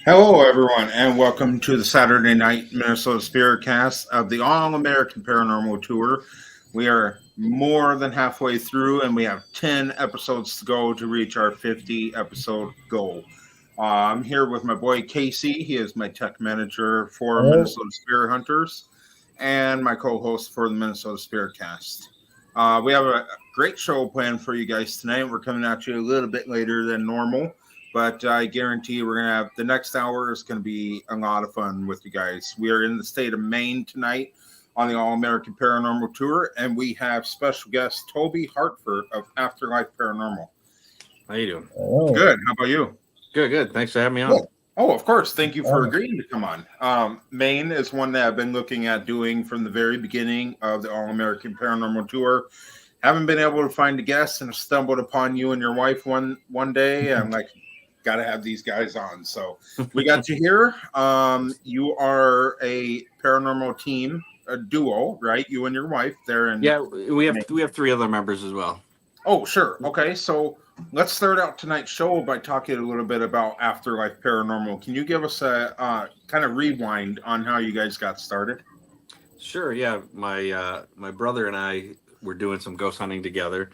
Hello, everyone, and welcome to the Saturday night MNSpiritCast of the ALL American Paranormal Tour. We are more than halfway through, and we have 10 episodes to go to reach our 50 episode goal. I'm here with my boy Casey. He is my tech manager for Hello. Minnesota Spirit Hunters and my co host for the Minnesota Spiritcast. We have a great show planned for you guys tonight. We're coming at you a little bit later than normal. But I guarantee we're going to have the next hour is going to be a lot of fun with you guys. We are in the state of Maine tonight on the ALL American Paranormal Tour, and we have special guest Toby Hartford of Afterlife Paranormal. How you doing? Hello. Good. How about you? Good. Thanks for having me on. Oh, of course. Thank you for agreeing to come on. Maine is one that I've been looking at doing from the very beginning of the ALL American Paranormal Tour. Haven't been able to find a guest and stumbled upon you and your wife one day. I'm like, got to have these guys on. So we got you here. You are a paranormal team, a duo, right? You and your wife there. Yeah, we have three other members as well. Oh, sure. Okay. So let's start out tonight's show by talking a little bit about Afterlife Paranormal. Can you give us a kind of rewind on how you guys got started? Sure. Yeah, my brother and I were doing some ghost hunting together.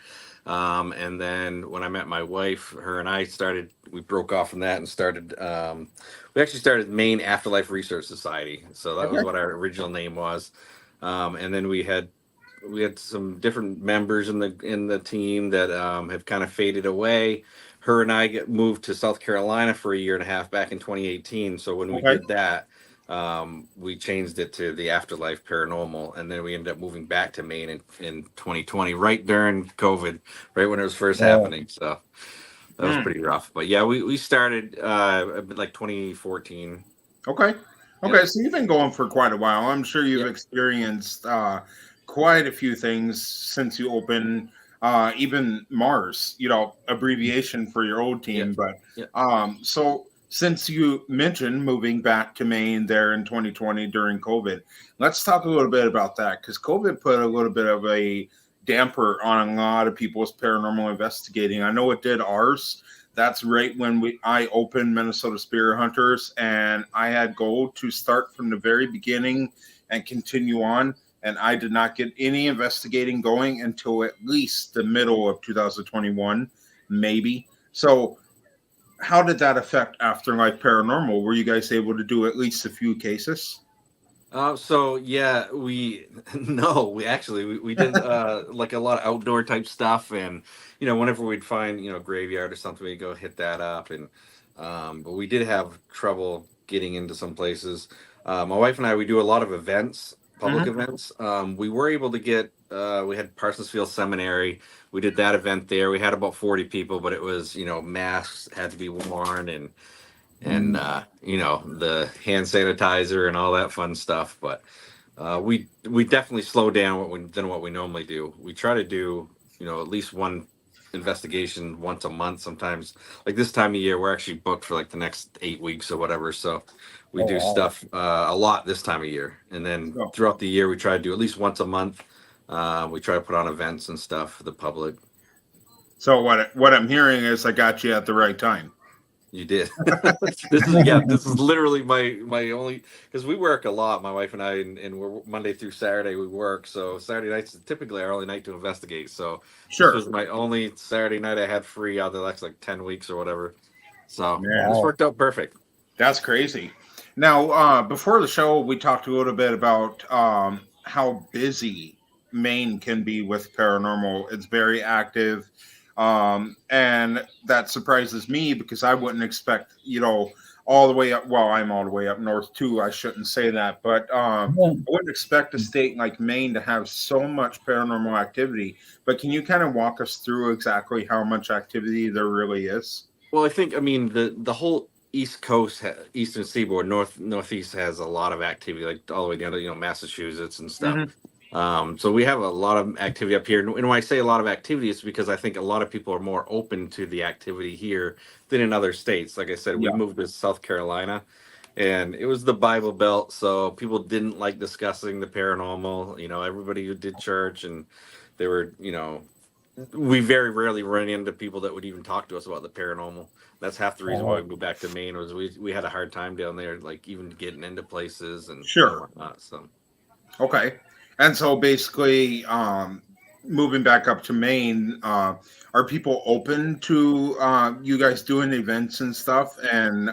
And then when I met my wife, her and I we broke off from that and started, we actually started Maine Afterlife Research Society. So that was what our original name was. And then we had some different members in the team that have kind of faded away. Her and I moved to South Carolina for a year and a half back in 2018. So when we did that, we changed it to the Afterlife Paranormal, and then we ended up moving back to Maine in 2020, right during COVID, right when it was first happening. So that was pretty rough. But yeah, we started like 2014. Okay. Yep. So you've been going for quite a while. I'm sure you've experienced quite a few things since you opened. Even Mars, abbreviation for your old team. So since you mentioned moving back to Maine there in 2020 during COVID, let's talk a little bit about that, because COVID put a little bit of a damper on a lot of people's paranormal investigating. I know it did ours. That's right when I opened Minnesota Spirit Hunters, and I had goal to start from the very beginning and continue on. And I did not get any investigating going until at least the middle of 2021, maybe. So how did that affect Afterlife Paranormal? Were you guys able to do at least a few cases? So yeah, we did like a lot of outdoor type stuff, and whenever we'd find graveyard or something, we'd go hit that up, and but we did have trouble getting into some places. My wife and I, we do a lot of events, public events. We were able to get we had Parsonsfield Seminary. We did that event there. We had about 40 people, but it was masks had to be worn, and the hand sanitizer and all that fun stuff. But we definitely slow down than what we normally do. We try to do at least one investigation once a month. Sometimes, like this time of year, we're actually booked for like the next 8 weeks or whatever. So we do stuff a lot this time of year, and then throughout the year we try to do at least once a month. We try to put on events and stuff for the public. So what I'm hearing is I got you at the right time. You did. This is literally my only, because we work a lot, my wife and I, and we're Monday through Saturday we work. So Saturday nights is typically our only night to investigate. So this was my only Saturday night I had free out of the next like 10 weeks or whatever. So this worked out perfect. That's crazy. Now, before the show, we talked a little bit about how busy Maine can be with paranormal. It's very active. And that surprises me because I wouldn't expect, all the way up. Well, I'm all the way up north too. I shouldn't say that, but I wouldn't expect a state like Maine to have so much paranormal activity. But can you kind of walk us through exactly how much activity there really is? Well, I think, the whole East Coast, Eastern Seaboard, Northeast has a lot of activity, like all the way down to Massachusetts and stuff. So we have a lot of activity up here, and when I say a lot of activity, it's because I think a lot of people are more open to the activity here than in other states. Like I said, we moved to South Carolina, and it was the Bible Belt, so people didn't like discussing the paranormal. Everybody who did church, and they were we very rarely run into people that would even talk to us about the paranormal. That's half the reason why we moved back to Maine, was we had a hard time down there, like even getting into places and Sure. whatnot. So Okay. And so basically, moving back up to Maine, are people open to you guys doing events and stuff? And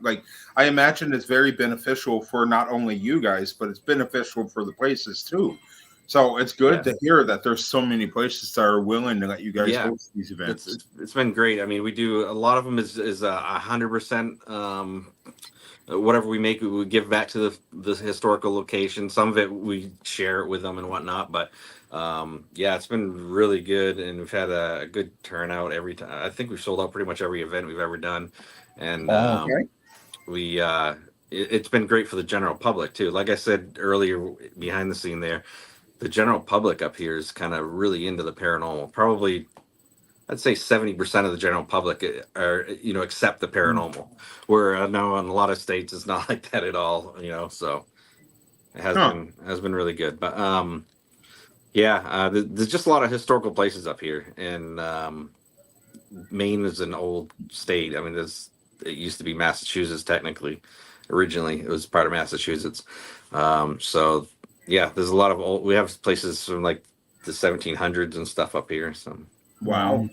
like, I imagine it's very beneficial for not only you guys, but it's beneficial for the places too. So it's good to hear that there's so many places that are willing to let you guys host these events. It's been great. I mean, we do a lot of them is 100%. Whatever we make, we give back to the historical location. Some of it we share it with them and whatnot. But yeah, it's been really good, and we've had a good turnout every time. I think we've sold out pretty much every event we've ever done, and it's been great for the general public too. Like I said earlier, behind the scene there, the general public up here is kind of really into the paranormal. Probably I'd say 70% of the general public are, accept the paranormal. Where I know in a lot of states it's not like that at all, so it has been really good. But there's just a lot of historical places up here, and Maine is an old state. I mean, it used to be Massachusetts technically. Originally, it was part of Massachusetts. So yeah, there's a lot of we have places from like the 1700s and stuff up here. So wow.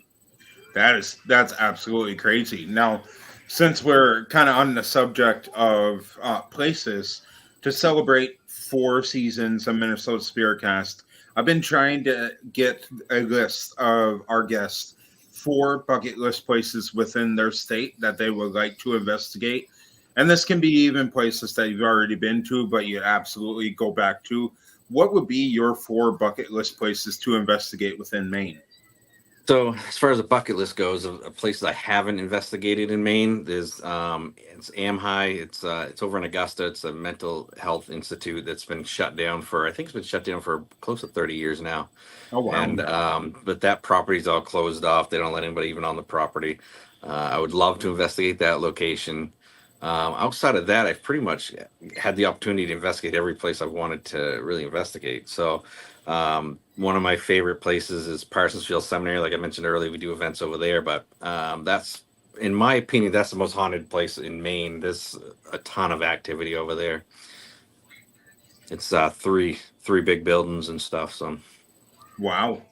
That's absolutely crazy. Now, since we're kind of on the subject of places to celebrate 4 seasons of Minnesota Spiritcast, I've been trying to get a list of our guests 4 bucket list places within their state that they would like to investigate. And this can be even places that you've already been to, but you absolutely go back to. What would be your 4 bucket list places to investigate within Maine? So as far as the bucket list goes, of places I haven't investigated in Maine, there's it's AMHI. It's over in Augusta. It's a mental health institute that's been shut down I think it's been shut down for close to 30 years now. Oh wow! And but that property's all closed off. They don't let anybody even on the property. I would love to investigate that location. Outside of that, I've pretty much had the opportunity to investigate every place I've wanted to really investigate. So. One of my favorite places is Parsonsfield Seminary. Like I mentioned earlier, we do events over there, but that's, in my opinion, that's the most haunted place in Maine. There's a ton of activity over there. It's three big buildings and stuff. So, wow.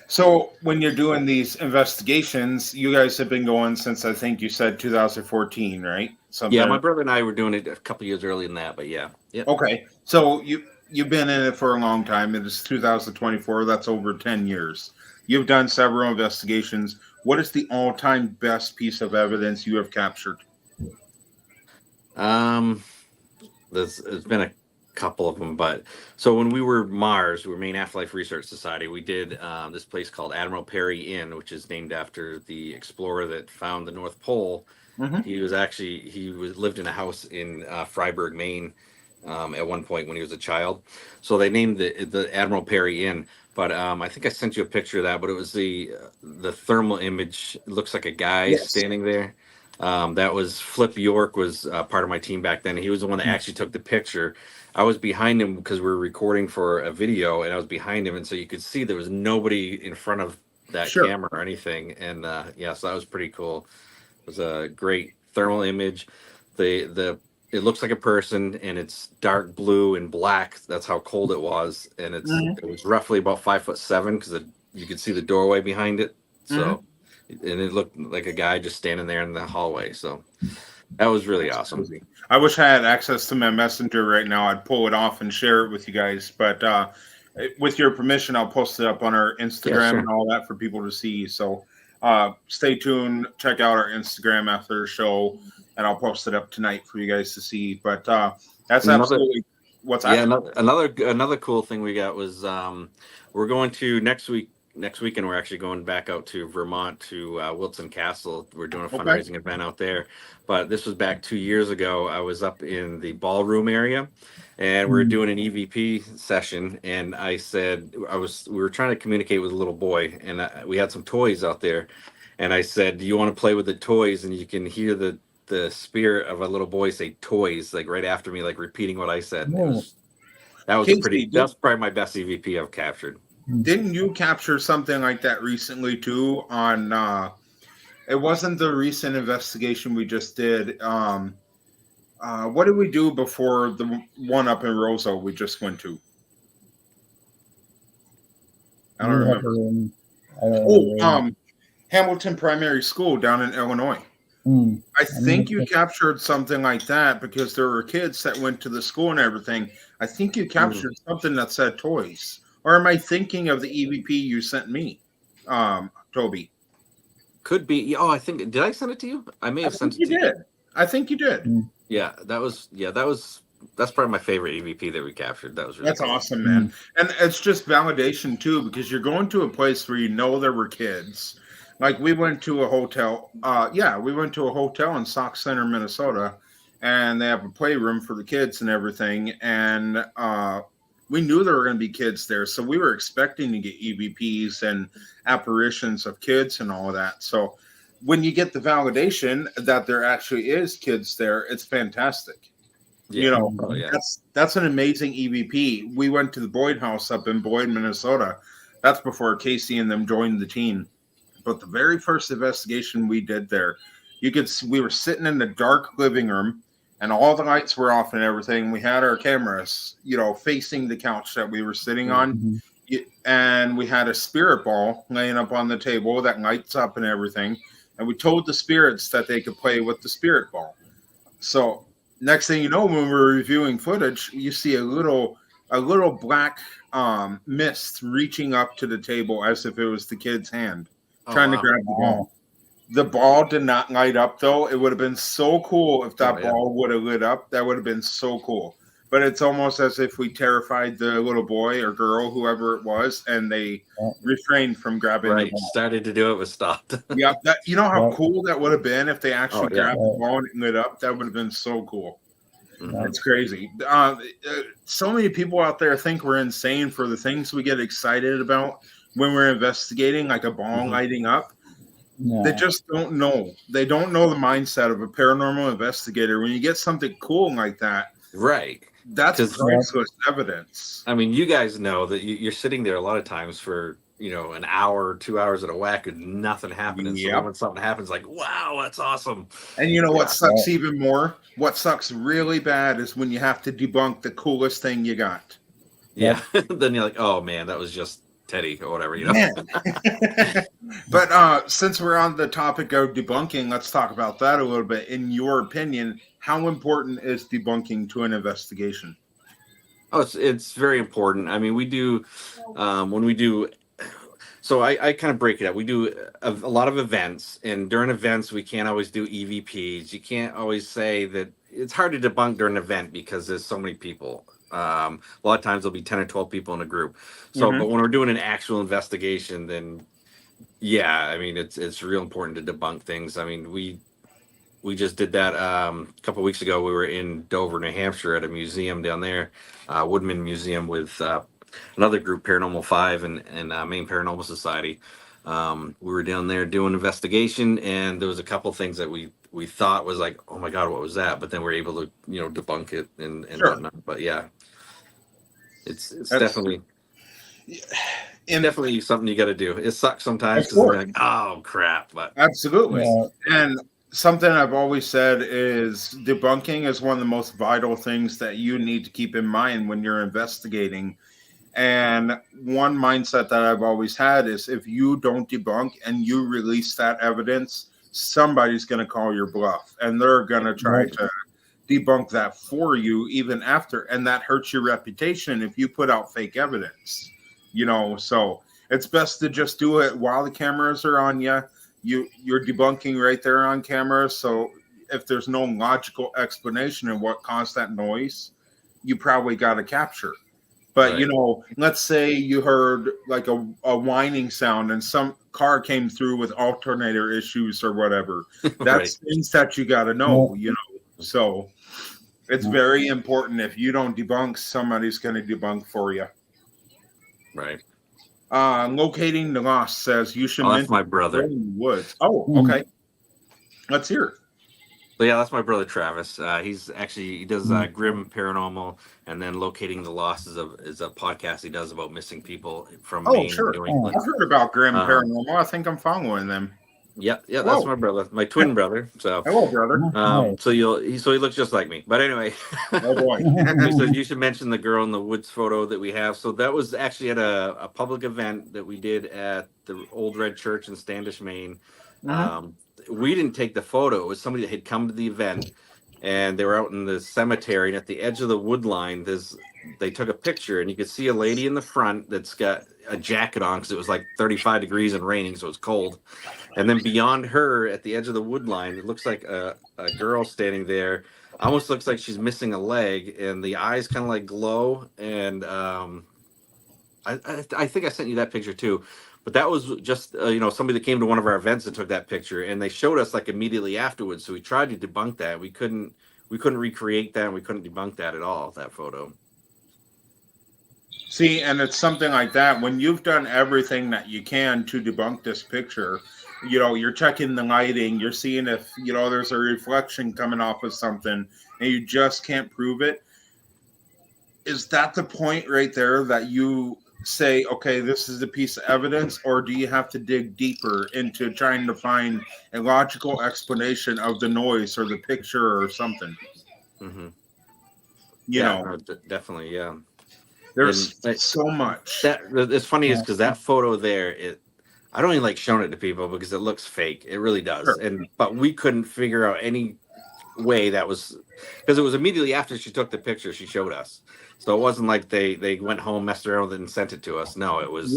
So when you're doing these investigations, you guys have been going since, I think you said 2014, right? Yeah, my brother and I were doing it a couple years earlier than that, but yeah. Okay, so you've been in it for a long time. It is 2024. That's over 10 years. You've done several investigations. What is the all-time best piece of evidence you have captured? There's been a couple of them, but so when we were Mars, we were Maine Afterlife Research Society, we did this place called Admiral Perry Inn, which is named after the explorer that found the North Pole. Mm-hmm. He lived in a house in Freiburg, Maine, at one point when he was a child. So they named the Admiral Perry Inn. But I think I sent you a picture of that. But it was the thermal image. It looks like a guy standing there. That was Flip York, was part of my team back then. He was the one that actually took the picture. I was behind him because we were recording for a video, and I was behind him, and so you could see there was nobody in front of that camera or anything. And so that was pretty cool. It was a great thermal image. It looks like a person, and it's dark blue and black. That's how cold it was, and it was roughly about 5'7" because you could see the doorway behind it. So, and it looked like a guy just standing there in the hallway. So that was really awesome. Crazy. I wish I had access to my messenger right now. I'd pull it off and share it with you guys. But with your permission, I'll post it up on our Instagram and all that for people to see. So stay tuned. Check out our Instagram after the show, and I'll post it up tonight for you guys to see. But that's absolutely what's happening. Another cool thing we got was we're going to next weekend. We're actually going back out to Vermont to Wilton Castle. We're doing a fundraising event out there. But this was back 2 years ago. I was up in the ballroom area, and we were doing an EVP session. And I said we were trying to communicate with a little boy, and we had some toys out there. And I said, "Do you want to play with the toys?" And you can hear the spirit of a little boy say "toys" like right after me, like repeating what I said. That's probably my best EVP I've captured. didn't you capture something like that recently too on it wasn't the recent investigation we just did. What did we do before the one up in Roseau we just went to? I don't remember. Hamilton Primary School down in Illinois. I think you captured something like that because there were kids that went to the school and everything. I think you captured something that said toys. Or am I thinking of the EVP you sent me, Toby? Could be. Oh, I think, did I send it to you? I may have sent it to you. I think you did. Yeah, that's probably my favorite EVP that we captured. That was really That's cool. Awesome, man. And it's just validation too, because you're going to a place where you know there were kids. Like we went to a hotel. We went to a hotel in Sauk Center, Minnesota, and they have a playroom for the kids and everything. And we knew there were going to be kids there, so we were expecting to get EVPs and apparitions of kids and all of that. So when you get the validation that there actually is kids there, it's fantastic. Yeah. That's an amazing EVP. We went to the Boyd House up in Boyd, Minnesota. That's before Casey and them joined the team. But the very first investigation we did there, we were sitting in the dark living room, and all the lights were off and everything. We had our cameras, facing the couch that we were sitting on, and we had a spirit ball laying up on the table that lights up and everything. And we told the spirits that they could play with the spirit ball. So next thing you know, when we're reviewing footage, you see a little black mist reaching up to the table as if it was the kid's hand, trying to grab the ball. The ball did not light up, though. It would have been so cool if that ball would have lit up. That would have been so cool. But it's almost as if we terrified the little boy or girl, whoever it was, and they refrained from grabbing the ball. Started to do it, was stopped. Yeah, you know how cool that would have been if they actually grabbed the ball and it lit up? That would have been so cool. It's crazy. So many people out there think we're insane for the things we get excited about when we're investigating, like a ball lighting up. No. They just don't know. They don't know the mindset of a paranormal investigator. When you get something cool like that, right? That's priceless evidence. I mean, you guys know that you're sitting there a lot of times for an hour or 2 hours at a whack and nothing happening. So when something happens, like, wow, that's awesome. And what sucks even more? What sucks really bad is when you have to debunk the coolest thing you got. Yeah. Then you're like, oh man, that was just Teddy or whatever, But since we're on the topic of debunking, let's talk about that a little bit. In your opinion, how important is debunking to an investigation? Oh, it's very important. I mean, we do when we do. So I kind of break it up. We do a lot of events, and during events, we can't always do EVPs. You can't always say that. It's hard to debunk during an event because there's so many people. A lot of times there'll be 10 or 12 people in a group. So, but when we're doing an actual investigation, then I mean, it's real important to debunk things. I mean, we just did that a couple of weeks ago. We were in Dover, New Hampshire, at a museum down there, Woodman Museum, with another group, Paranormal 5 and Maine Paranormal Society. We were down there doing investigation, and there was a couple things that we thought was like, oh my God, what was that? But then we're able to debunk it and whatnot. But it's definitely definitely something you got to do. It sucks sometimes because we're like, oh crap, but absolutely. And something I've always said is debunking is one of the most vital things that you need to keep in mind when you're investigating. And one mindset that I've always had is if you don't debunk and you release that evidence, somebody's going to call your bluff and they're going to try to debunk that for you even after. And that hurts your reputation if you put out fake evidence, so it's best to just do it while the cameras are on you. You're debunking right there on camera. So if there's no logical explanation of what caused that noise, you probably got to capture. But, let's say you heard like a whining sound and some car came through with alternator issues or whatever. That's things that you got to know, So it's very important. If you don't debunk, somebody's going to debunk for you. Right. Locating the lost, says you should mention. Oh, that's my brother. Oh, okay. Let's hear it. Let's hear it. Let's hear it. Oh, that's my brother. So yeah, that's my brother Travis. He does Grim Paranormal, and then Locating the Lost is a podcast he does about missing people from Oh, Maine, sure. New England. I've heard about Grim Paranormal. I think I'm following them. Yeah, Whoa. that's my brother, my twin brother. So hello, brother. So he looks just like me. But anyway, oh boy. He said you should mention the girl in the woods photo that we have. So that was actually at a public event that we did at the Old Red Church in Standish, Maine. We didn't take the photo. It was somebody that had come to the event, and they were out in the cemetery, and at the edge of the wood line, they took a picture, and you could see a lady in the front that's got a jacket on because it was like 35 degrees and raining, so it's cold. And then beyond her, at the edge of the wood line, it looks like a girl standing there. Almost looks like she's missing a leg, and the eyes kind of like glow. And I think I sent you that picture too. But that was just somebody that came to one of our events and took that picture, and they showed us like immediately afterwards. So we tried to debunk that. We couldn't recreate that, and we couldn't debunk that at all. That photo. See, and it's something like that. When you've done everything that you can to debunk this picture, you're checking the lighting, you're seeing if there's a reflection coming off of something, and you just can't prove it. Is that the point right there that you say, okay, this is a piece of evidence, or do you have to dig deeper into trying to find a logical explanation of the noise or the picture or something? Definitely, yeah. There's so much. It's funny is because that photo there, I don't even like showing it to people because it looks fake. It really does. Sure. But we couldn't figure out any way that was, because it was immediately after she took the picture she showed us. So it wasn't like they went home, messed around with it, and sent it to us. No, it was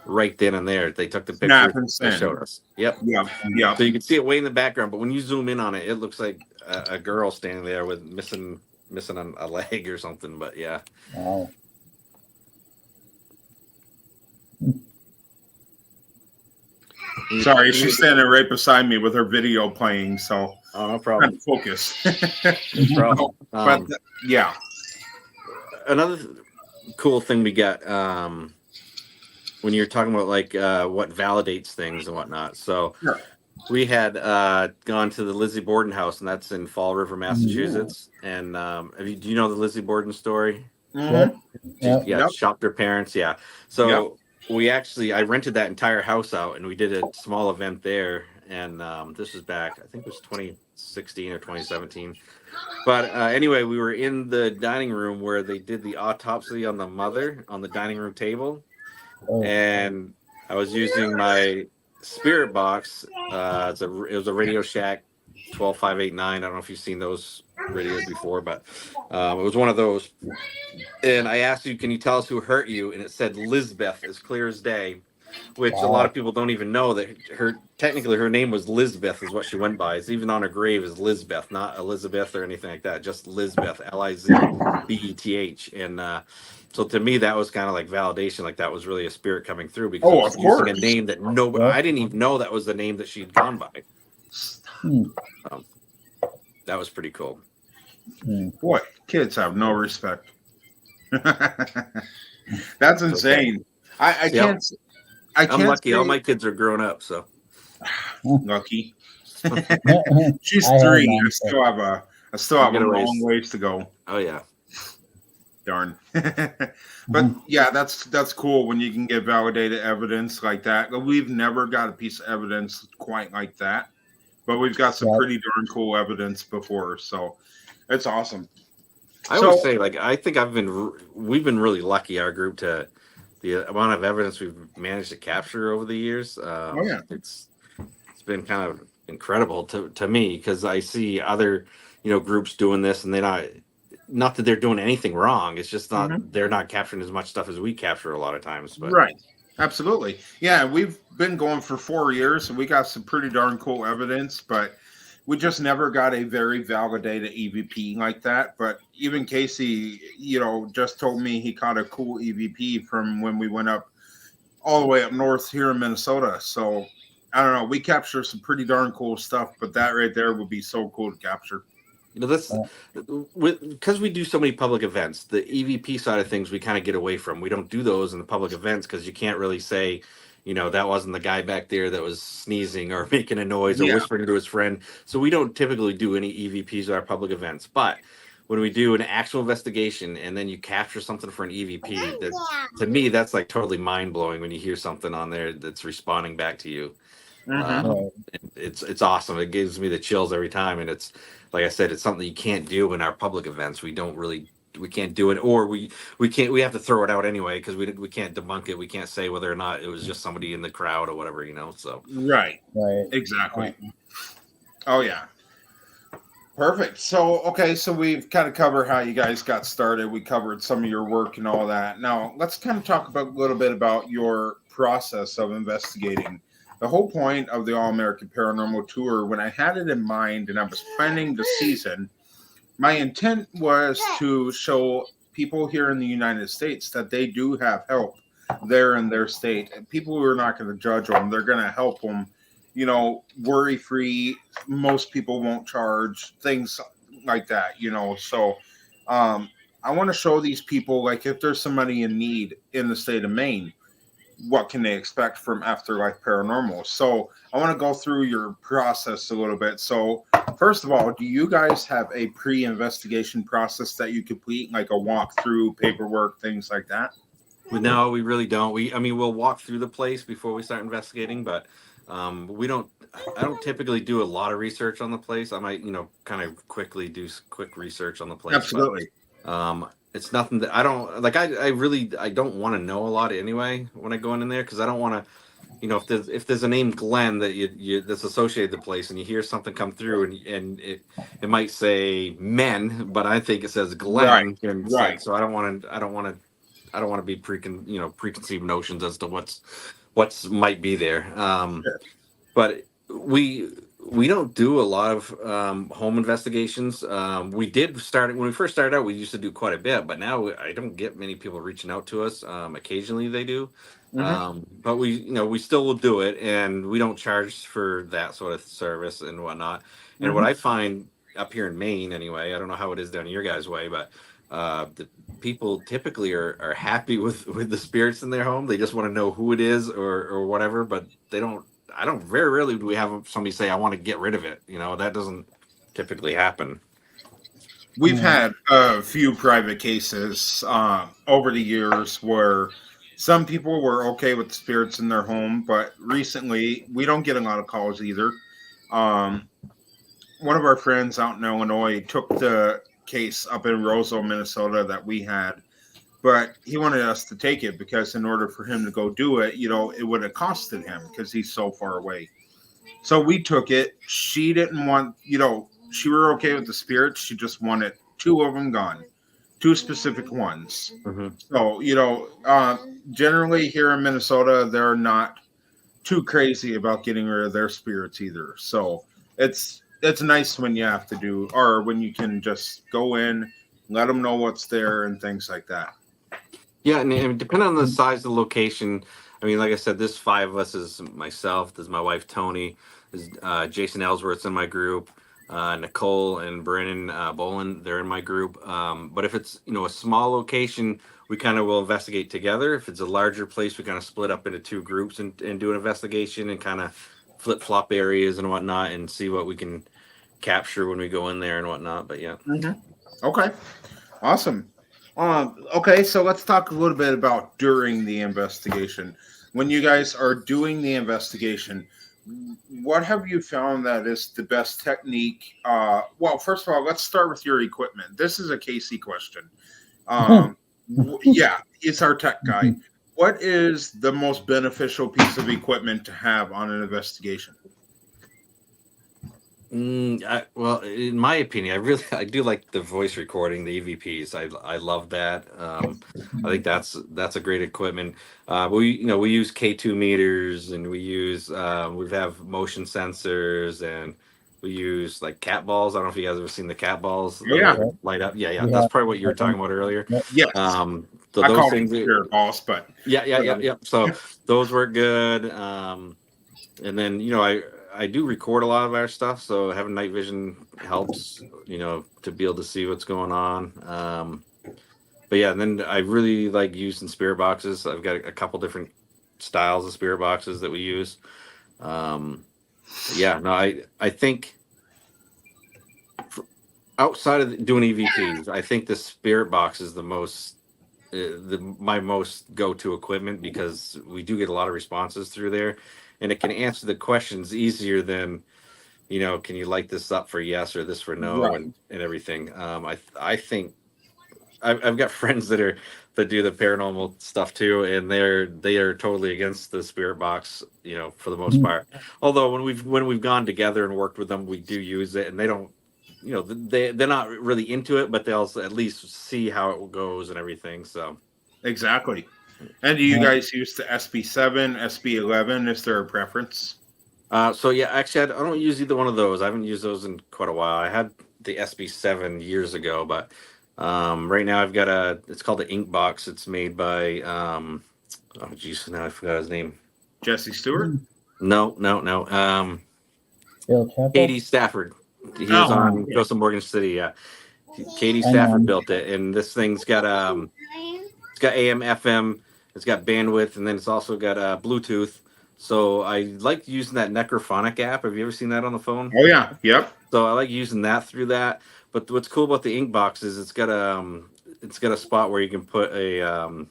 right then and there. They took the picture and showed us. Yep. Yeah. So you can see it way in the background, but when you zoom in on it, it looks like a girl standing there with missing a leg or something. But yeah. Wow. Sorry, she's standing right beside me with her video playing, so no problem. I'm trying to focus. No problem. But yeah. Another cool thing we got when you're talking about like what validates things and whatnot. So we had gone to the Lizzie Borden house, and that's in Fall River, Massachusetts. And do you know the Lizzie Borden story? Yeah. Shocked her parents. Yeah. So I rented that entire house out, and we did a small event there. And this was back, I think it was 2016 or 2017. But anyway, we were in the dining room where they did the autopsy on the mother on the dining room table. And I was using my spirit box. It was a Radio Shack 12589. I don't know if you've seen those radios before, but it was one of those. And I asked you, can you tell us who hurt you? And it said Lizbeth, as clear as day, which a lot of people don't even know that technically her name was Lizbeth is what she went by. It's even on her grave is Lizbeth, not Elizabeth or anything like that, just Lizbeth, Lizbeth. And so to me, that was kind of like validation, like that was really a spirit coming through, because it was using a name that nobody, I didn't even know that was the name that she'd gone by. That was pretty cool. Boy, kids have no respect. That's insane. I can't. I'm lucky. All my kids are grown up, so lucky. She's 3. I still have a long ways to go. Oh yeah. Darn. But yeah, that's cool when you can get validated evidence like that. We've never got a piece of evidence quite like that, but we've got some pretty darn cool evidence before, so it's awesome. I would say, like, I think we've been really lucky, our group, to the amount of evidence we've managed to capture over the years. It's been kind of incredible to me, because I see other groups doing this, and they're not that they're doing anything wrong. It's just not they're not capturing as much stuff as we capture a lot of times. But. Right. Absolutely. Yeah, we've been going for 4 years, and we got some pretty darn cool evidence, but we just never got a very validated EVP like that. But even Casey, just told me he caught a cool EVP from when we went up all the way up north here in Minnesota. So I don't know. We capture some pretty darn cool stuff, but that right there would be so cool to capture. This because we do so many public events, the EVP side of things we kind of get away from. We don't do those in the public events because you can't really say, that wasn't the guy back there that was sneezing or making a noise or whispering to his friend. So we don't typically do any EVPs at our public events. But when we do an actual investigation and then you capture something for an EVP, to me, that's like totally mind blowing when you hear something on there that's responding back to you. It's awesome. It gives me the chills every time. And it's, like I said, it's something you can't do in our public events. We can't do it, or we have to throw it out anyway because we can't debunk it. We can't say whether or not it was just somebody in the crowd or whatever, so right exactly. Oh yeah, perfect. So so we've kind of covered how you guys got started. We covered some of your work and all that. Now let's kind of talk about a little bit about your process of investigating. The whole point of the ALL American Paranormal Tour, when I had it in mind and I was planning the season, my intent was to show people here in the United States that they do have help there in their state. And people who are not going to judge them, they're going to help them, worry-free. Most people won't charge, things like that, So I want to show these people, like, if there's somebody in need in the state of Maine, what can they expect from Afterlife Paranormal? So I want to go through your process a little bit. So first of all, do you guys have a pre-investigation process that you complete, like a walkthrough, paperwork, things like that? No, we really don't. We'll walk through the place before we start investigating, but I don't typically do a lot of research on the place. I might, kind of quickly do quick research on the place. Absolutely. But, it's nothing that I don't like. I don't want to know a lot anyway when I go in there, because I don't want to, if there's a name Glenn that you that's associated with the place, and you hear something come through and it might say men, but I think it says Glenn. Right. Like, so I don't want to be preconceived notions as to what's might be there. Sure. But we don't do a lot of home investigations. We did start when we first started out. We used to do quite a bit, but now I don't get many people reaching out to us. Occasionally they do, but we still will do it, and we don't charge for that sort of service and whatnot. And what I find up here in Maine, anyway, I don't know how it is down your guys' way, but the people typically are happy with the spirits in their home. They just want to know who it is or whatever, but they don't. Very rarely do we have somebody say, I want to get rid of it. That doesn't typically happen. We've had a few private cases over the years where some people were okay with the spirits in their home, but recently we don't get a lot of calls either. One of our friends out in Illinois took the case up in Roseville, Minnesota that we had, but he wanted us to take it because in order for him to go do it, it would have costed him because he's so far away. So we took it. She didn't want, she were okay with the spirits. She just wanted 2 of them gone, 2 specific ones. So, generally here in Minnesota, they're not too crazy about getting rid of their spirits either. So it's nice when you have to do, or when you can just go in, let them know what's there and things like that. Yeah, and depending on the size of the location, like I said, there's 5 of us. Is myself, there's my wife Tony, there's Jason Ellsworth's in my group, Nicole and Brennan Bolin, they're in my group. But if it's a small location, we kind of will investigate together. If it's a larger place, we kind of split up into 2 groups and do an investigation and kind of flip flop areas and whatnot and see what we can capture when we go in there and whatnot. But yeah. Okay, awesome. Okay, so let's talk a little bit about during the investigation. When you guys are doing the investigation, what have you found that is the best technique? Well, first of all, let's start with your equipment. This is a Casey question. Yeah, it's our tech guy. What is the most beneficial piece of equipment to have on an investigation? Well, in my opinion, I do like the voice recording, the EVPs. I love that. I think that's a great equipment. We use K2 meters, and we have motion sensors, and we use like cat balls. I don't know if you guys ever seen the cat balls. Light up. Yeah. That's probably what you were talking about earlier. Yes. So I those call things them spirit balls, but yeah. So those work good. And then I do record a lot of our stuff, so having night vision helps, to be able to see what's going on. But yeah, and then I really like using spirit boxes. I've got a couple different styles of spirit boxes that we use. Yeah, no, I think outside of doing EVPs, I think the spirit box is the most my most go-to equipment, because we do get a lot of responses through there, and it can answer the questions easier than, can you light this up for yes or this for no, Right. and everything. I think I've got friends that do the paranormal stuff too, and they are totally against the spirit box, for the most part. Although when we've gone together and worked with them, we do use it, and they don't, they're not really into it, but they'll at least see how it goes and everything. So exactly. And do you guys use the SB7, SB11? Is there a preference? So yeah, actually, I don't use either one of those. I haven't used those in quite a while. I had the SB7 years ago, but right now I've got it's called the Ink Box. It's made by oh geez, now I forgot his name. Jesse Stewart? No. Bill Chappell? Katie Stafford. He was on Ghost of Morgan City. Yeah, Katie Stafford built it, and this thing's got it's got AM, FM, it's got bandwidth, and then it's also got Bluetooth. So I like using that Necrophonic app. Have you ever seen that on the phone? Oh yeah, yep. So I like using that through that. But what's cool about the Ink Box is it's got a spot where you can put a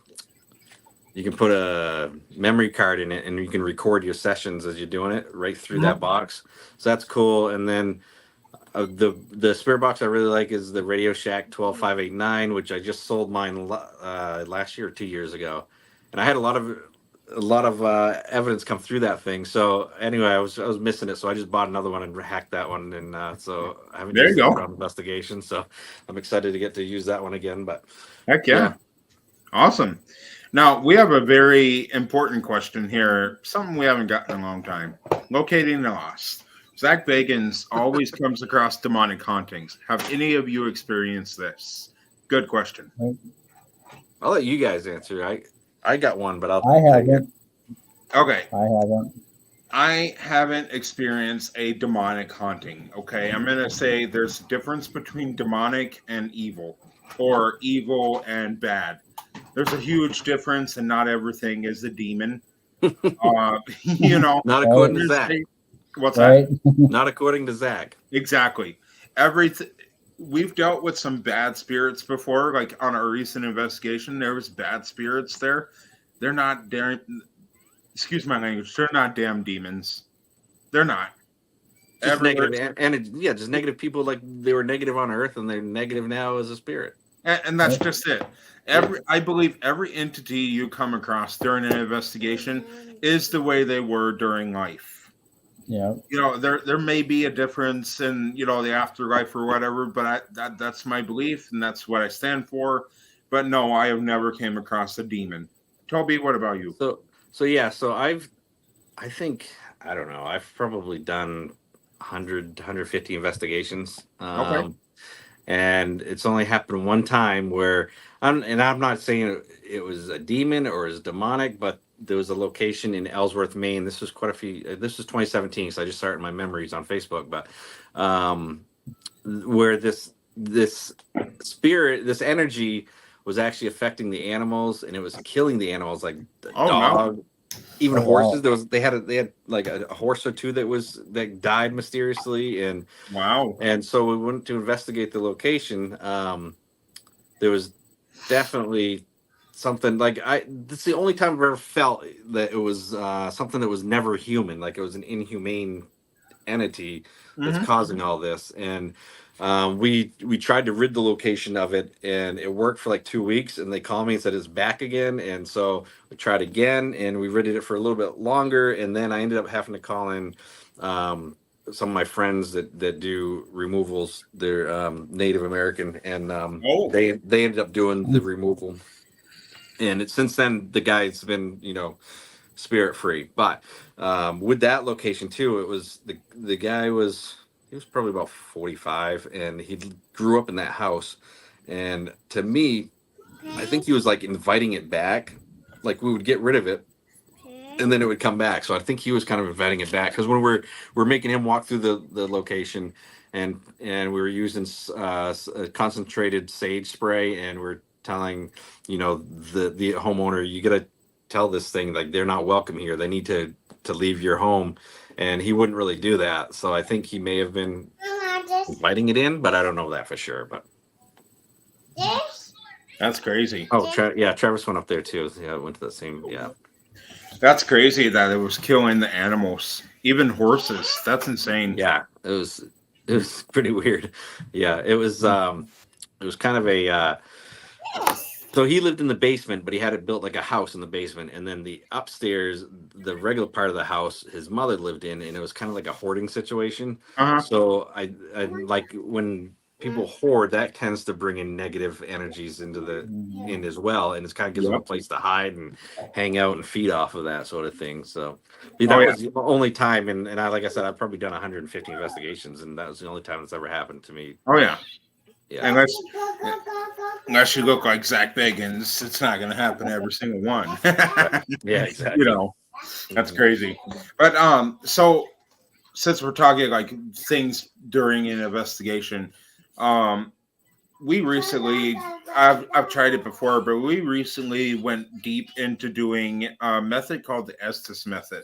memory card in it, and you can record your sessions as you're doing it right through that box. So that's cool. And then the spirit box I really like is the Radio Shack 12589, which I just sold mine last year or 2 years ago, and I had a lot of evidence come through that thing. So anyway, I was missing it, so I just bought another one and hacked that one, and so I haven't used it on investigation. So I'm excited to get to use that one again. But heck yeah. Awesome. Now we have a very important question here, something we haven't gotten in a long time: locating the lost. Zach Bagans always comes across demonic hauntings. Have any of you experienced this? Good question. I'll let you guys answer. I got one, but I haven't. Okay. I haven't experienced a demonic haunting. Okay. I'm going to say there's a difference between demonic and evil, or evil and bad. There's a huge difference, and not everything is a demon. Not according to Zach. What's that? Not according to Zach. Exactly. We've dealt with some bad spirits before, like on our recent investigation. There was bad spirits there. They're not excuse my language. They're not damn demons. They're not. Just negative, just negative people. Like they were negative on Earth, and they're negative now as a spirit. And that's just it. I believe every entity you come across during an investigation is the way they were during life. Yeah. There may be a difference in, the afterlife or whatever, but that's my belief, and that's what I stand for. But no, I have never came across a demon. Toby, what about you? So I've probably done 150 investigations. Okay. And it's only happened one time where I'm not saying it was a demon or is demonic, but there was a location in Ellsworth, Maine. This was this was 2017, so I just started my memories on Facebook, but where this spirit, this energy was actually affecting the animals, and it was killing the animals, like the dog, even horses. Wow. They had like a horse or two that died mysteriously, and wow. And so we went to investigate the location. There was definitely something this is the only time I've ever felt that it was something that was never human, like it was an inhumane entity that's causing all this. And we tried to rid the location of it, and it worked for like 2 weeks, and they called me and said it's back again. And so we tried again, and we ridded it for a little bit longer, and then I ended up having to call in some of my friends that do removals. They're Native American, and they ended up doing the removal. And since then, the guy's been, spirit free. But with that location too, it was the guy he was probably about 45, and he grew up in that house. And to me, I think he was like inviting it back. Like we would get rid of it, and then it would come back. So I think he was kind of inviting it back, because when we're making him walk through the location, and we were using concentrated sage spray, and we're telling the homeowner, you gotta tell this thing like they're not welcome here. They need to leave your home. And he wouldn't really do that. So I think he may have been inviting it in, but I don't know that for sure. But that's crazy. Oh, Travis went up there too. Yeah, went to the same. Yeah, that's crazy that it was killing the animals, even horses. That's insane. Yeah, it was pretty weird. Yeah, it was kind of a. So he lived in the basement, but he had it built like a house in the basement, and then the upstairs, the regular part of the house, his mother lived in, and it was kind of like a hoarding situation. So I like when people hoard, that tends to bring in negative energies into in as well, and it kind of gives them a place to hide and hang out and feed off of that sort of thing. So that was the only time, and I, like I said, I've probably done 150 investigations, and that was the only time it's ever happened to me. Oh yeah. Yeah. Unless you look like Zach Bagans, it's not going to happen every single one. Yeah, exactly. That's crazy. But so since we're talking like things during an investigation, we recently, I've tried it before, but we recently went deep into doing a method called the Estes method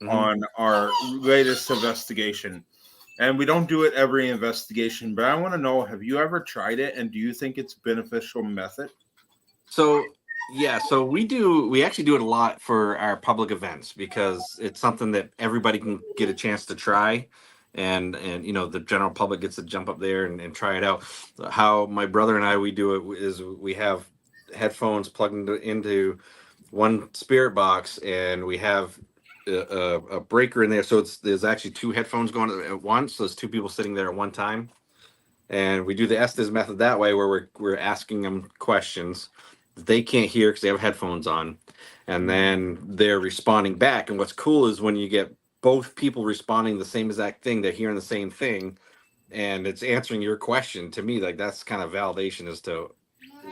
on our latest investigation. And we don't do it every investigation, but I want to know, have you ever tried it, and do you think it's a beneficial method? So, yeah, so we actually do it a lot for our public events because it's something that everybody can get a chance to try. And the general public gets to jump up there and try it out. How my brother and I, we do it is we have headphones plugged into one spirit box, and we have a breaker in there, so there's actually two headphones going at once. So there's two people sitting there at one time, and we do the Estes method that way, where we're asking them questions that they can't hear because they have headphones on, and then they're responding back. And what's cool is when you get both people responding the same exact thing, they're hearing the same thing, and it's answering your question. To me, like, that's kind of validation as to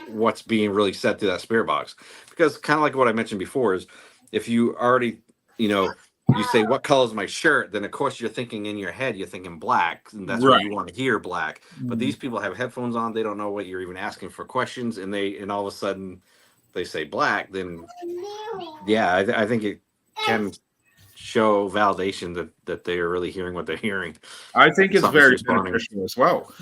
what's being really said through that spirit box, because kind of like what I mentioned before is if you already you say, what color is my shirt? Then of course you're thinking in your head, you're thinking black, and that's what you want to hear, black. But these people have headphones on, they don't know what you're even asking for questions, and all of a sudden they say black. Then I think it can show validation that they are really hearing what they're hearing. I think it's very beneficial as well.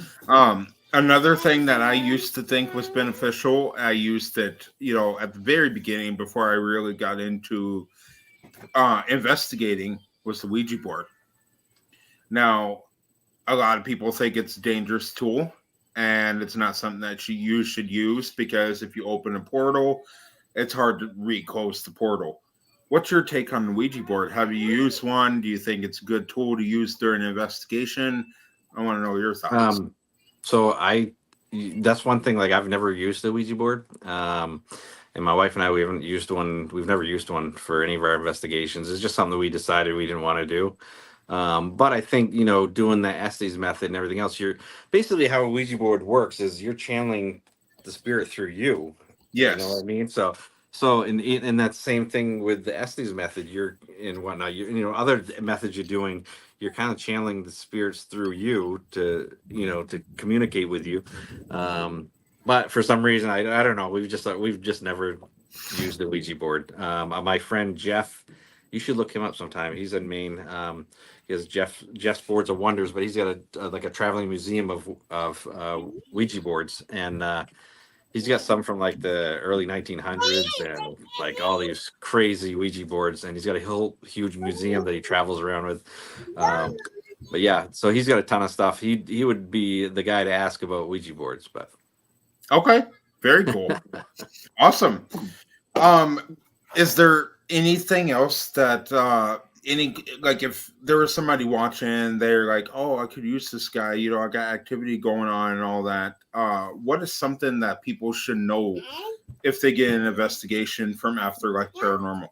Another thing that I used to think was beneficial, I used it, at the very beginning before I really got into investigating, was the Ouija board. Now, a lot of people think it's a dangerous tool, and it's not something that you should use, because if you open a portal, it's hard to reclose the portal. What's your take on the Ouija board? Have you used one? Do you think it's a good tool to use during an investigation? I want to know your thoughts. So that's one thing, like, I've never used the Ouija board. And my wife and I, we haven't used one. We've never used one for any of our investigations. It's just something that we decided we didn't want to do. But I think, doing the Estes method and everything else, you're basically, how a Ouija board works is you're channeling the spirit through you. Yes. You know what I mean? So in that same thing with the Estes method, you're in whatnot, other methods you're doing, you're kind of channeling the spirits through you to communicate with you. But for some reason, I don't know. We've just never used the Ouija board. My friend Jeff, you should look him up sometime. He's in Maine. He has Jeff's Boards of Wonders, but he's got a traveling museum of Ouija boards, and he's got some from like the early 1900s and like all these crazy Ouija boards, and he's got a whole huge museum that he travels around with. But yeah, so he's got a ton of stuff. He would be the guy to ask about Ouija boards, but. Okay, very cool. Awesome. Is there anything else that if there was somebody watching, they're like, oh, I could use this guy, I got activity going on and all that. What is something that people should know if they get an investigation from Afterlife Paranormal?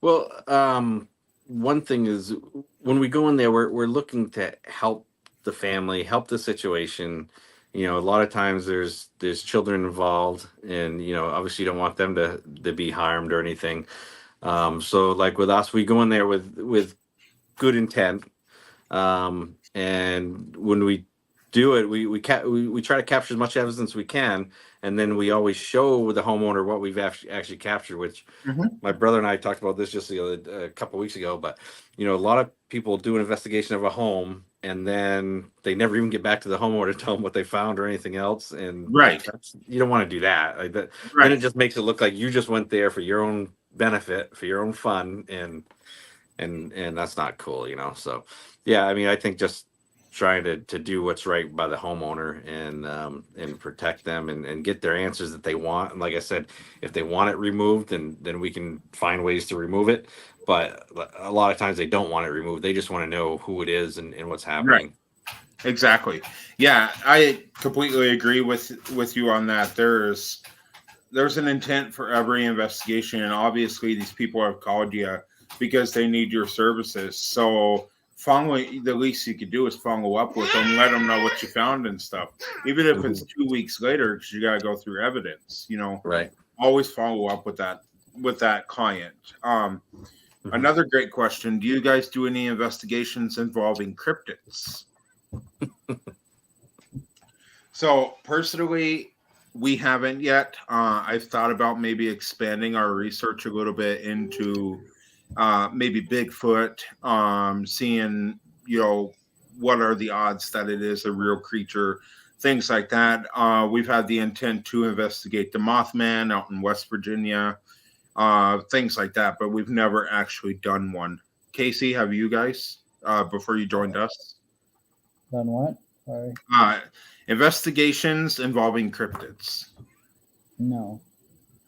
Well, one thing is, when we go in there, we're looking to help the family, help the situation. A lot of times there's children involved, and obviously you don't want them to be harmed or anything. So like with us, we go in there with good intent, and when we do it. We try to capture as much evidence as we can, and then we always show the homeowner what we've actually captured. Which my brother and I talked about this just a couple of weeks ago. But a lot of people do an investigation of a home, and then they never even get back to the homeowner to tell them what they found or anything else. And you don't want to do that. Like that, then it just makes it look like you just went there for your own benefit, for your own fun, and that's not cool, So yeah, I mean, I think just trying to do what's right by the homeowner and protect them and get their answers that they want. And like I said, if they want it removed, then we can find ways to remove it. But a lot of times they don't want it removed. They just want to know who it is and what's happening. Right. Exactly. Yeah, I completely agree with you on that. There's an intent for every investigation, and obviously these people have called you because they need your services. So the least you could do is follow up with them, let them know what you found and stuff. Even if it's 2 weeks later, because you got to go through evidence, Right. Always follow up with that client. Another great question: do you guys do any investigations involving cryptids? So personally, we haven't yet. I've thought about maybe expanding our research a little bit into maybe Bigfoot, seeing, what are the odds that it is a real creature, things like that. We've had the intent to investigate the Mothman out in West Virginia, things like that, but we've never actually done one. Casey, have you guys, before you joined us? Done what? Sorry. Investigations involving cryptids. No.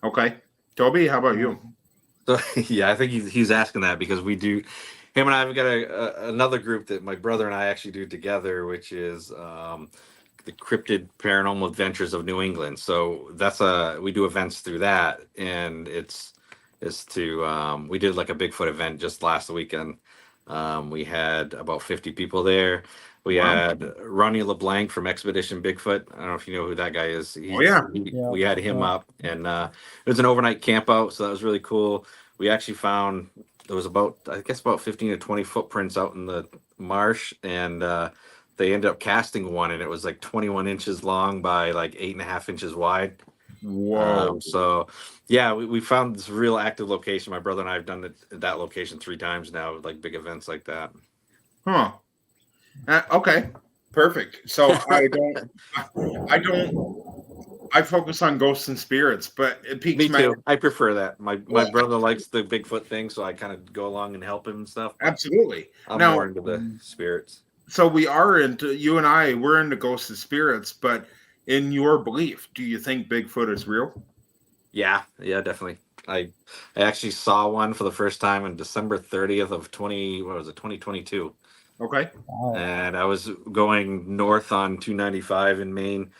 Okay. Toby, how about you? So yeah, I think he's asking that because we do. Him and I have got another group that my brother and I actually do together, which is the Cryptid Paranormal Adventures of New England. So we do events through that, and it's to we did like a Bigfoot event just last weekend. We had about 50 people there. We had Ronnie LeBlanc from Expedition Bigfoot. I don't know if you know who that guy is. We had him up, and it was an overnight camp out, so that was really cool. We actually found there was about 15 to 20 footprints out in the marsh, and they ended up casting one, and it was like 21 inches long by like 8.5 inches wide. Whoa. So yeah, we found this real active location. My brother and I have done that location 3 times now, like big events like that. Huh. Okay, perfect. So I focus on ghosts and spirits, but it piques me too. I prefer that. My brother likes the Bigfoot thing, so I kind of go along and help him and stuff. Absolutely. I'm more into the spirits. So we're into ghosts and spirits, but in your belief, do you think Bigfoot is real? Yeah, definitely. I actually saw one for the first time on December 30th of 2022. Okay. Wow. And I was going north on 295 in Maine,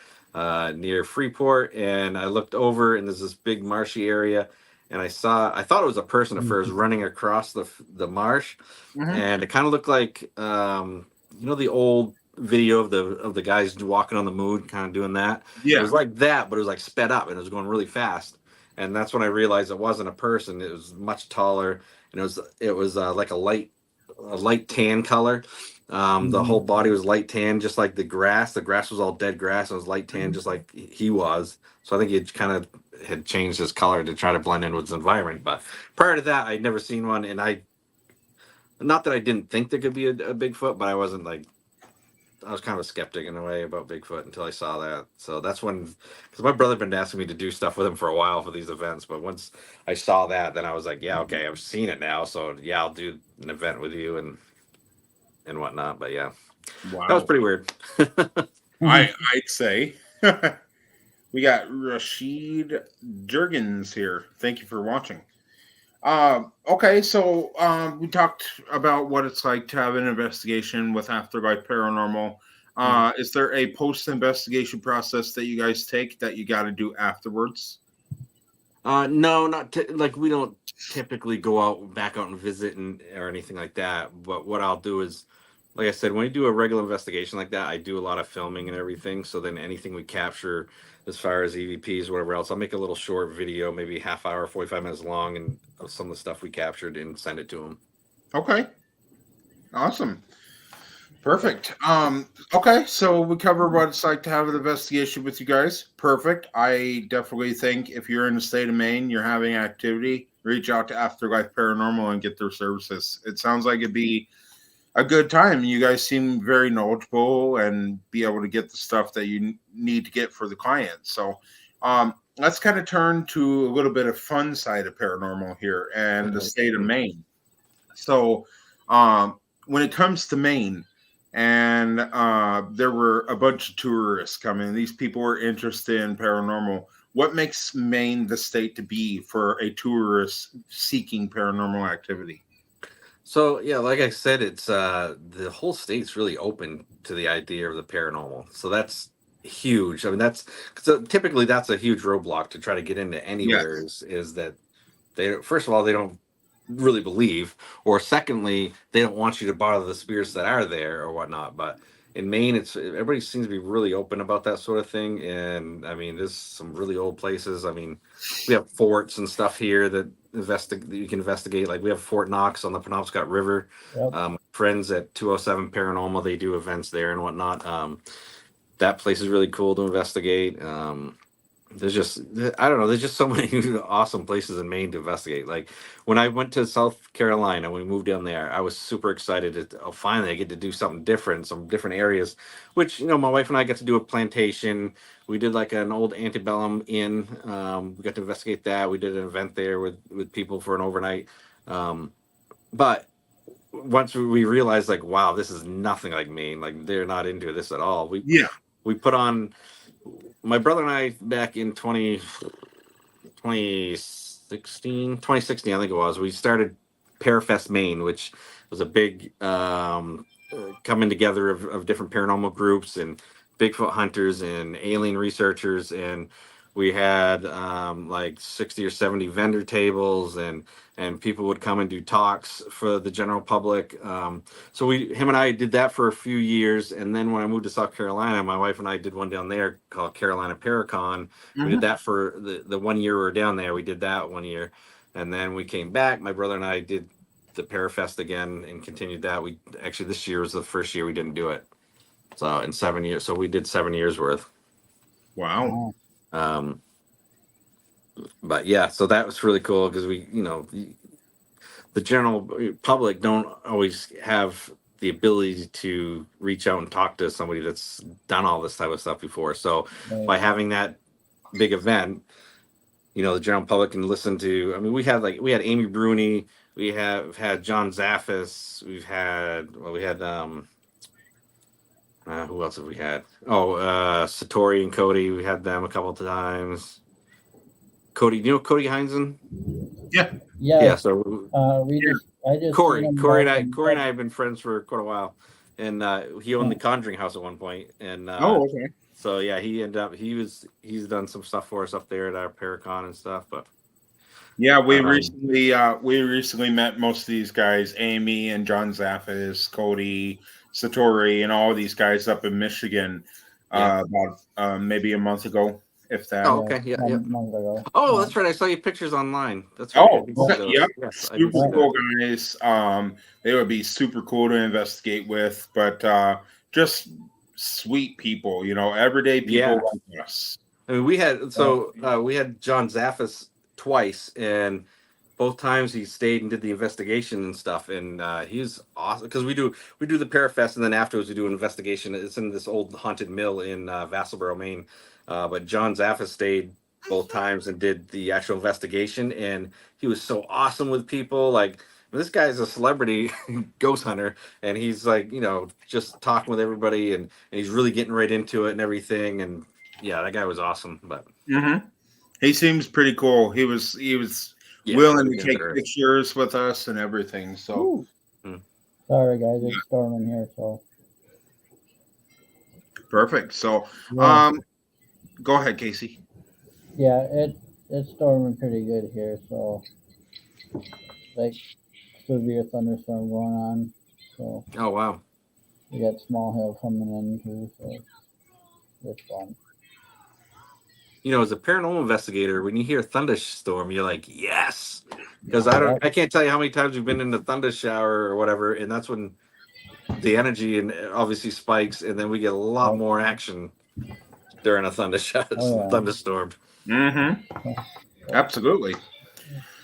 near Freeport, and I looked over, and there's this big marshy area, and I thought it was a person at first running across the marsh, and it kind of looked like the old video of the guys walking on the moon, kind of doing that. Yeah. It was like that, but it was like sped up, and it was going really fast. And that's when I realized it wasn't a person. It was much taller, and it was like a light tan color. The whole body was light tan, just like the grass. The grass was all dead grass. It was light tan, just like he was. So I think he kind of had changed his color to try to blend in with his environment. But prior to that, I'd never seen one, and not that I didn't think there could be a Bigfoot, but I wasn't like, I was kind of a skeptic in a way about Bigfoot until I saw that. So that's when, because my brother had been asking me to do stuff with him for a while for these events, but once I saw that, then I was like, yeah, okay, I've seen it now, so yeah, I'll do an event with you and whatnot. But yeah, wow, that was pretty weird. I'd say. We got Rashid Jurgens here. Thank you for watching. Okay, so we talked about what it's like to have an investigation with Afterlife Paranormal. Is there a post-investigation process that you guys take that you got to do afterwards? No, not like we don't typically go back out and visit or anything like that. But what I'll do is, like I said, when we do a regular investigation like that, I do a lot of filming and everything. So then anything we capture as far as EVPs, whatever else, I'll make a little short video, maybe half hour, 45 minutes long, and of some of the stuff we captured and send it to them. Okay. Awesome. Perfect. Okay, so we cover what it's like to have an investigation with you guys. Perfect. I definitely think if you're in the state of Maine, you're having activity, reach out to Afterlife Paranormal and get their services. It sounds like it'd be a good time. You guys seem very knowledgeable and be able to get the stuff that you need to get for the client. So let's kind of turn to a little bit of fun side of paranormal here and the state of Maine. So when it comes to Maine, and there were a bunch of tourists coming. These people were interested in paranormal. What makes Maine the state to be for a tourist seeking paranormal activity? So yeah, like I said, it's the whole state's really open to the idea of the paranormal. So that's huge. I mean, typically that's a huge roadblock to try to get into anywhere. Yes. Is that they, first of all, they don't really believe, or secondly, they don't want you to bother the spirits that are there or whatnot. But in Maine, everybody seems to be really open about that sort of thing. And I mean, there's some really old places. I mean, we have forts and stuff here that you can investigate. Like we have Fort Knox on the Penobscot River. Yep. Friends at 207 Paranormal, they do events there and whatnot. That place is really cool to investigate. There's just, I don't know, there's just so many awesome places in Maine to investigate. Like when I went to South Carolina, when we moved down there, I was super excited to finally I get to do something different, some different areas, which, you know, my wife and I got to do a plantation. We did like an old antebellum inn. We got to investigate that. We did an event there with people for an overnight. But once we realized, like, wow, this is nothing like Maine. Like they're not into this at all. We put on, my brother and I back in 2016, I think it was, we started Parafest Maine, which was a big coming together of different paranormal groups and Bigfoot hunters and alien researchers. And we had like 60 or 70 vendor tables, and people would come and do talks for the general public. So him and I did that for a few years. And then when I moved to South Carolina, my wife and I did one down there called Carolina Paracon. We did that for the 1 year we were down there. We did that 1 year. And then we came back. My brother and I did the Parafest again and continued that. This year was the first year we didn't do it. So in 7 years. So we did 7 years worth. Wow. But yeah, so that was really cool because we, you know, the general public don't always have the ability to reach out and talk to somebody that's done all this type of stuff before. So by having that big event, you know, the general public can listen to. I mean, we had Amy Bruni, we have had John Zaffis, we had who else have we had? Satori and Cody. We had them a couple of times. Cody, you know Cody Heinzen? Yeah. So Corey and I have been friends for quite a while, and he owned the Conjuring House at one point. And okay. So yeah, he's done some stuff for us up there at our Paracon and stuff. But yeah, we recently met most of these guys, Amy and John Zaffis, Cody, Satori, and all of these guys up in Michigan about maybe a month ago, if that. Oh, okay, yeah. Oh, that's right. I saw your pictures online. That's right. Yep. Yes, super cool guys. They would be super cool to investigate with, but just sweet people, you know, everyday people like us. I mean, we had John Zaffis twice, and both times he stayed and did the investigation and stuff, and he's awesome because we do the Parafest, and then afterwards we do an investigation. It's in this old haunted mill in Vassalboro, Maine. But John Zaffis stayed both times and did the actual investigation, and he was so awesome with people. Like, this guy's a celebrity ghost hunter, and he's like, you know, just talking with everybody, and he's really getting right into it and everything. And yeah, that guy was awesome. But he seems pretty cool. He was willing to take pictures with us and everything. So sorry guys, it's storming here. So perfect. So go ahead, Casey. Yeah, it's storming pretty good here. So like severe thunderstorm going on. So oh wow, we got small hail coming in too. So it's fun. You know, as a paranormal investigator, when you hear thunderstorm, you're like, yes, because I can't tell you how many times we've been in the thunder shower or whatever, and that's when the energy and obviously spikes, and then we get a lot more action during a thunderstorm. Mm-hmm. Absolutely.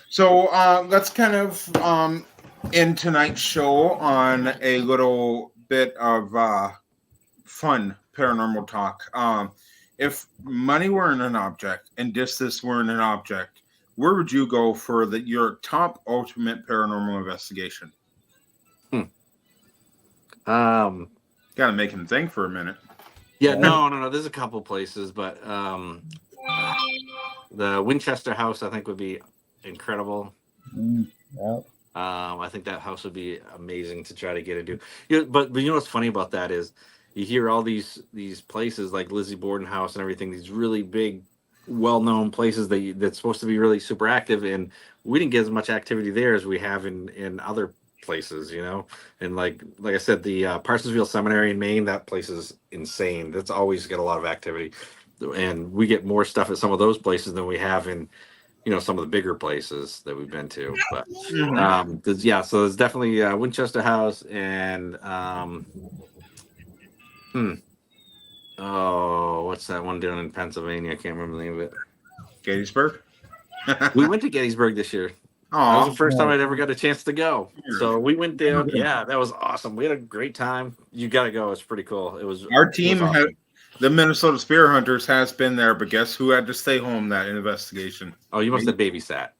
So let's kind of end tonight's show on a little bit of fun paranormal talk. If money weren't an object and distance weren't an object, where would you go for your top ultimate paranormal investigation? Gotta make him think for a minute. Yeah, no. There's a couple places, but the Winchester house I think would be incredible. Yep. I think that house would be amazing to try to get into. But you know what's funny about that is you hear all these places like Lizzie Borden House and everything, these really big, well-known places that's supposed to be really super active, and we didn't get as much activity there as we have in other places, you know. And like I said, the Parsonsville Seminary in Maine, that place is insane. That's always got a lot of activity, and we get more stuff at some of those places than we have in some of the bigger places that we've been to. But so there's definitely Winchester House and what's that one down in Pennsylvania? I can't remember the name of it. Gettysburg. We went to Gettysburg this year. That was the first time I'd ever got a chance to go. So we went down. Yeah, that was awesome. We had a great time. You got to go. It's pretty cool. It was. Our team had the Minnesota Spear Hunters has been there, but guess who had to stay home that investigation? Oh, you must have babysat.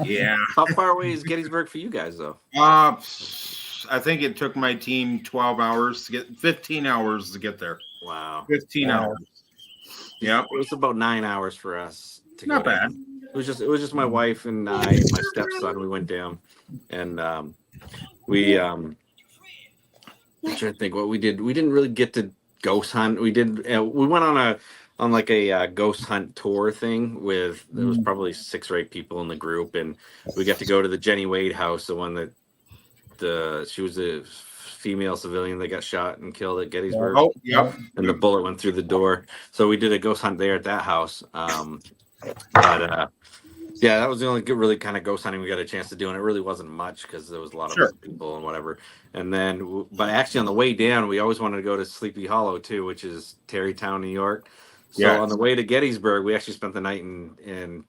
Yeah. How far away is Gettysburg for you guys, though? I think it took my team 15 hours to get there. Wow. 15 hours. Yeah. It was about 9 hours for us to Not go bad. down. It was just my wife and I and my stepson. We went down, and we I'm trying to think what we did. We didn't really get to ghost hunt. We went on a ghost hunt tour thing with there was probably 6 or 8 people in the group, and we got to go to the Jenny Wade house, the one that she was a female civilian that got shot and killed at Gettysburg. Oh, yep. And the bullet went through the door. So we did a ghost hunt there at that house. But that was the only good really kind of ghost hunting we got a chance to do, and it really wasn't much because there was a lot of people and whatever. And then, but actually on the way down, we always wanted to go to Sleepy Hollow too, which is Tarrytown, New York. So on the way to Gettysburg, we actually spent the night in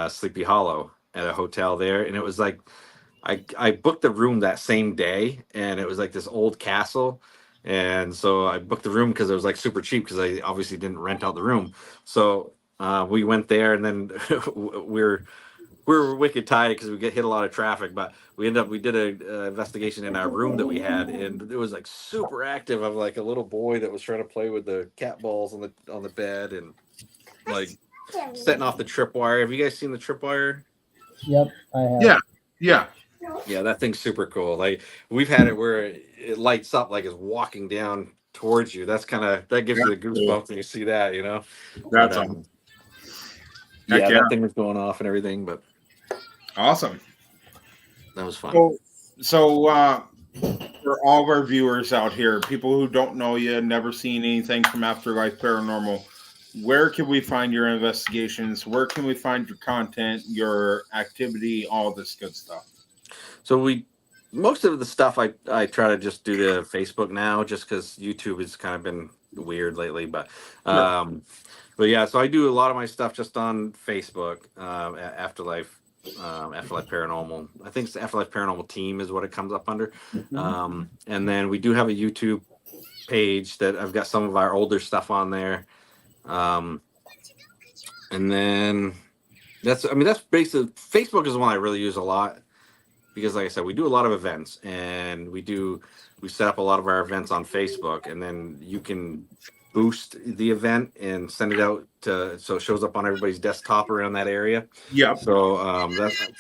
Sleepy Hollow at a hotel there, and it was like I booked the room that same day, and it was like this old castle. And so I booked the room because it was like super cheap because I obviously didn't rent out the room. So we went there, and then we were wicked tired because we hit a lot of traffic. But we did a investigation in our room that we had, and it was like super active of like a little boy that was trying to play with the cat balls on the bed and like setting off the tripwire. Have you guys seen the tripwire? Yep, I have. Yeah, that thing's super cool. Like we've had it where it lights up like it's walking down towards you. That gives you the goosebumps when you see that, you know. That's awesome. That thing was going off and everything, but awesome. That was fun. So for all of our viewers out here, people who don't know you, never seen anything from Afterlife Paranormal, where can we find your investigations? Where can we find your content, your activity, all this good stuff? So most of the stuff I try to just do to Facebook now, just because YouTube has kind of been weird lately. But so I do a lot of my stuff just on Facebook. Afterlife Paranormal. I think it's the Afterlife Paranormal Team is what it comes up under. And then we do have a YouTube page that I've got some of our older stuff on there. And then that's basically Facebook is the one I really use a lot. Because like I said, we do a lot of events, and we set up a lot of our events on Facebook, and then you can boost the event and send it out so it shows up on everybody's desktop around that area. Yeah. So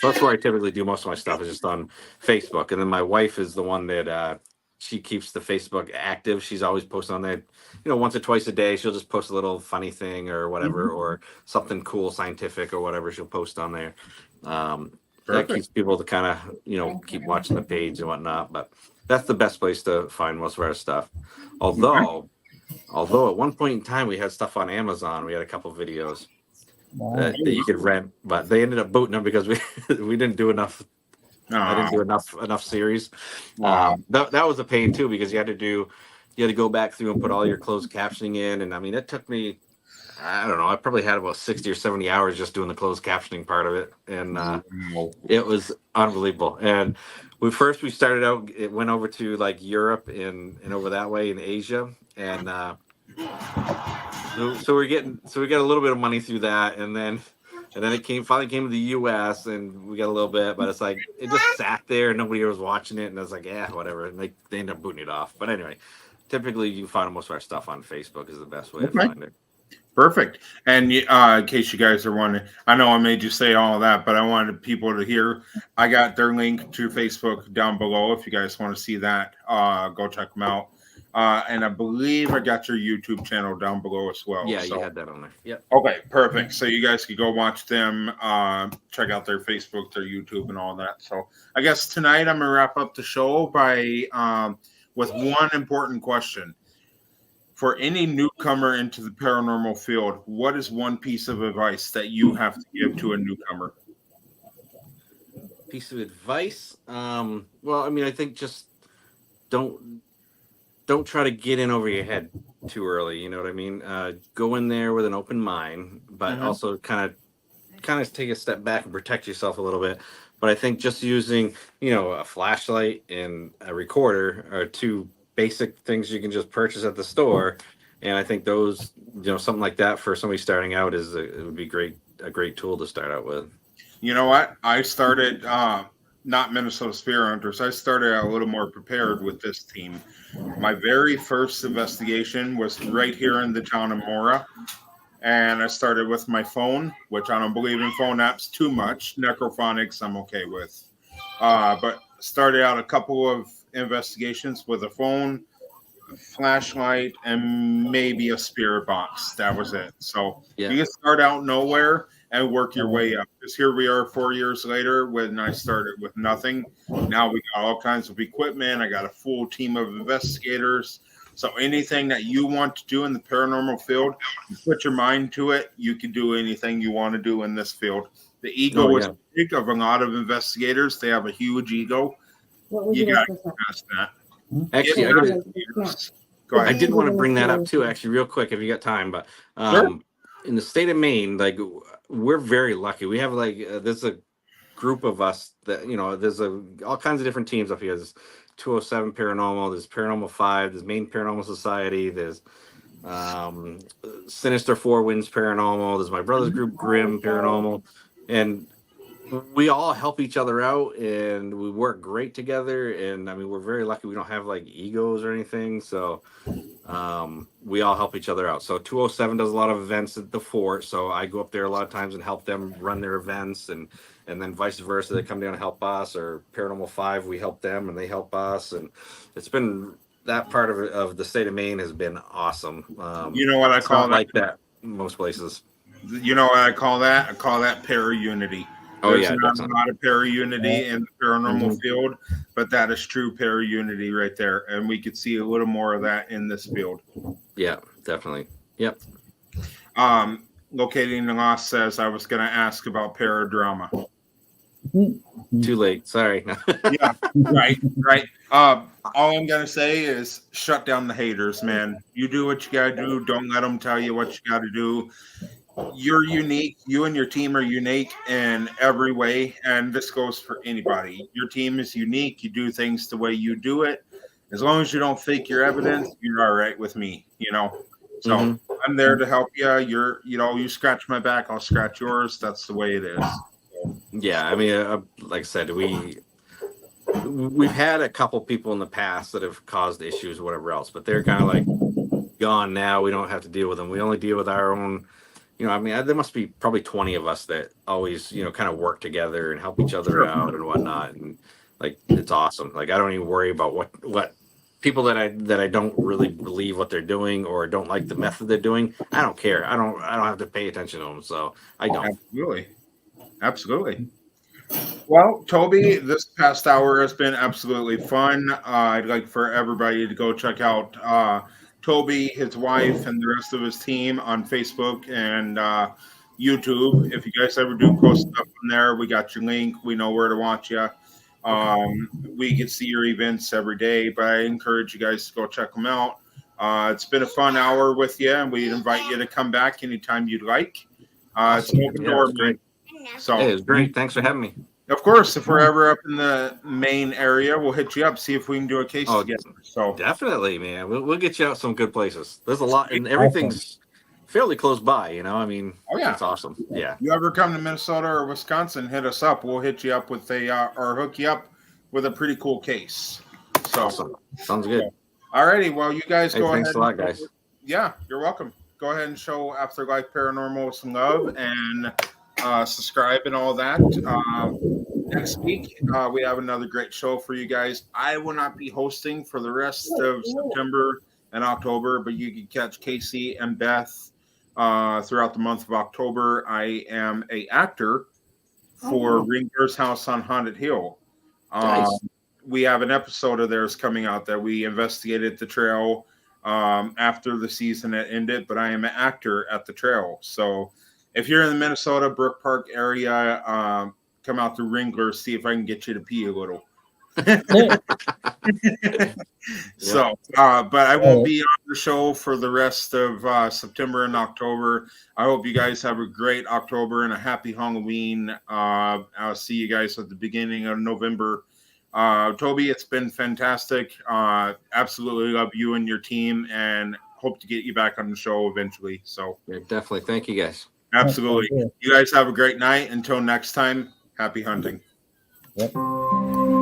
that's where I typically do most of my stuff is just on Facebook. And then my wife is the one that she keeps the Facebook active. She's always posting on there, once or twice a day. She'll just post a little funny thing or whatever, or something cool, scientific or whatever. She'll post on there. That keeps people to kind of, keep watching the page and whatnot. But that's the best place to find most of our stuff. Although at one point in time we had stuff on Amazon. We had a couple videos that you could rent, but they ended up booting them because we didn't do enough I didn't do enough series. Wow. That was a pain too, because you had to go back through and put all your closed captioning in, and I mean, it took me, I don't know, I probably had about 60 or 70 hours just doing the closed captioning part of it, and it was unbelievable. And we started out, it went over to like Europe and over that way in Asia, and so we got a little bit of money through that, and then it finally came to the U.S. and we got a little bit, but it's like it just sat there and nobody was watching it, and I was like, yeah, whatever. And they ended up booting it off. But anyway, typically you find most of our stuff on Facebook is the best way to find it. Perfect. And in case you guys are wondering, I know I made you say all of that, but I wanted people to hear. I got their link to Facebook down below. If you guys want to see that, go check them out. And I believe I got your YouTube channel down below as well. Yeah, you had that on there. Yep. Okay, perfect. So you guys could go watch them, check out their Facebook, their YouTube, and all that. So I guess tonight I'm gonna wrap up the show by with one important question. For any newcomer into the paranormal field, what is one piece of advice that you have to give to a newcomer? Piece of advice? Well, I mean, I think just don't try to get in over your head too early. You know what I mean? Go in there with an open mind, but also kind of take a step back and protect yourself a little bit. But I think just using, a flashlight and a recorder are two basic things you can just purchase at the store. And I think those, something like that for somebody starting out it would be a great tool to start out with. You know what? I started, not Minnesota Spirit Hunters. I started out a little more prepared with this team. My very first investigation was right here in the town of Mora. And I started with my phone, which I don't believe in phone apps too much. Necrophonics, I'm okay with. But started out a couple of investigations with a phone, a flashlight, and maybe a spirit box. That was it. So you can start out nowhere and work your way up. Because here we are 4 years later when I started with nothing. Now we got all kinds of equipment. I got a full team of investigators. So anything that you want to do in the paranormal field, you put your mind to it, you can do anything you want to do in this field. The ego is big of a lot of investigators. They have a huge ego. You got to get past that. Actually, Go ahead. I did want to bring that up too, actually, real quick, if you got time. But in the state of Maine, like, we're very lucky. We have there's a group of us that there's all kinds of different teams up here. There's 207 Paranormal, there's Paranormal 5, there's Maine Paranormal Society, there's Sinister Four Winds Paranormal, there's my brother's group Grim Paranormal, and we all help each other out and we work great together. And I mean, we're very lucky we don't have egos or anything, so we all help each other out. So 207 does a lot of events at the fort, so I go up there a lot of times and help them run their events, and then vice versa, they come down to help us. Or Paranormal 5, we help them and they help us, and it's been that part of the state of Maine has been awesome. You know what I call that? Like that in most places. You know what I call that? I call that para-unity. There's not a lot of para-unity in the paranormal field, but that is true para-unity right there. And we could see a little more of that in this field. Yeah, definitely. Yep. Locating the Lost says I was going to ask about paradrama. Too late. Sorry. Yeah, right. All I'm going to say is shut down the haters, man. You do what you got to do. Don't let them tell you what you got to do. You're unique. You and your team are unique in every way, and this goes for anybody. Your team is unique. You do things the way you do it. As long as you don't fake your evidence, you're all right with me, So I'm there to help you. You scratch my back, I'll scratch yours. That's the way it is. Yeah, I mean, like I said, we've had a couple people in the past that have caused issues or whatever else, but they're kind of gone now. We don't have to deal with them. We only deal with our own. I mean, there must be probably 20 of us that always, kind of work together and help each other out and whatnot. And it's awesome. I don't even worry about what people that I don't really believe what they're doing or don't like the method they're doing. I don't care. I don't have to pay attention to them. So I don't. Absolutely. Well, Toby, this past hour has been absolutely fun. I'd like for everybody to go check out Toby, his wife, and the rest of his team on Facebook and YouTube. If you guys ever do post stuff on there, we got your link. We know where to watch you. We get to see your events every day, but I encourage you guys to go check them out. It's been a fun hour with you, and we invite you to come back anytime you'd like. Awesome. It's an open door, great. So hey, it was great. Thanks for having me. Of course, if we're ever up in the Maine area, we'll hit you up, see if we can do a case together. So definitely, man. We'll get you out some good places. There's a lot, and everything's fairly close by. It's awesome. Yeah. You ever come to Minnesota or Wisconsin, hit us up. We'll hit you up with or hook you up with a pretty cool case. So awesome. Sounds good. Alrighty, well, you guys go ahead. Thanks a lot, guys. Yeah, you're welcome. Go ahead and show Afterlife Paranormal some love and subscribe and all that. Next week, we have another great show for you guys. I will not be hosting for the rest of September and October, but you can catch Casey and Beth throughout the month of October. I am an actor for Ringer's House on Haunted Hill. Nice. We have an episode of theirs coming out that we investigated the trail after the season had ended, but I am an actor at the trail. So if you're in the Minnesota Brook Park area, come out to Ringler, see if I can get you to pee a little. So, but I won't be on the show for the rest of September and October. I hope you guys have a great October and a happy Halloween. I'll see you guys at the beginning of November. Toby, it's been fantastic. Absolutely love you and your team, and hope to get you back on the show eventually. So definitely. Thank you, guys. Absolutely. You guys have a great night. Until next time, happy hunting. Yep.